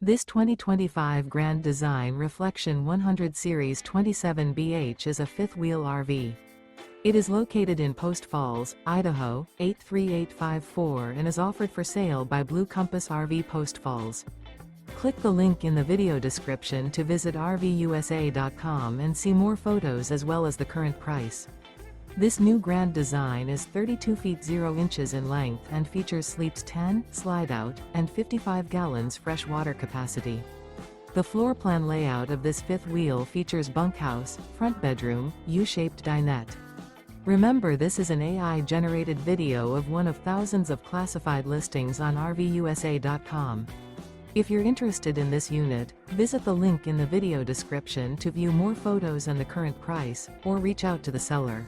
This 2025 Grand Design Reflection 100 Series 27BH is a fifth-wheel RV. It is located in Post Falls, Idaho, 83854 and is offered for sale by Blue Compass RV Post Falls. Click the link in the video description to visit RVUSA.com and see more photos as well as the current price. This new Grand Design is 32 feet 0 inches in length and features sleeps 10, slide-out, and 55 gallons fresh water capacity. The floor plan layout of this fifth wheel features bunkhouse, front bedroom, U-shaped dinette. Remember, this is an AI-generated video of one of thousands of classified listings on RVUSA.com. If you're interested in this unit, visit the link in the video description to view more photos and the current price, or reach out to the seller.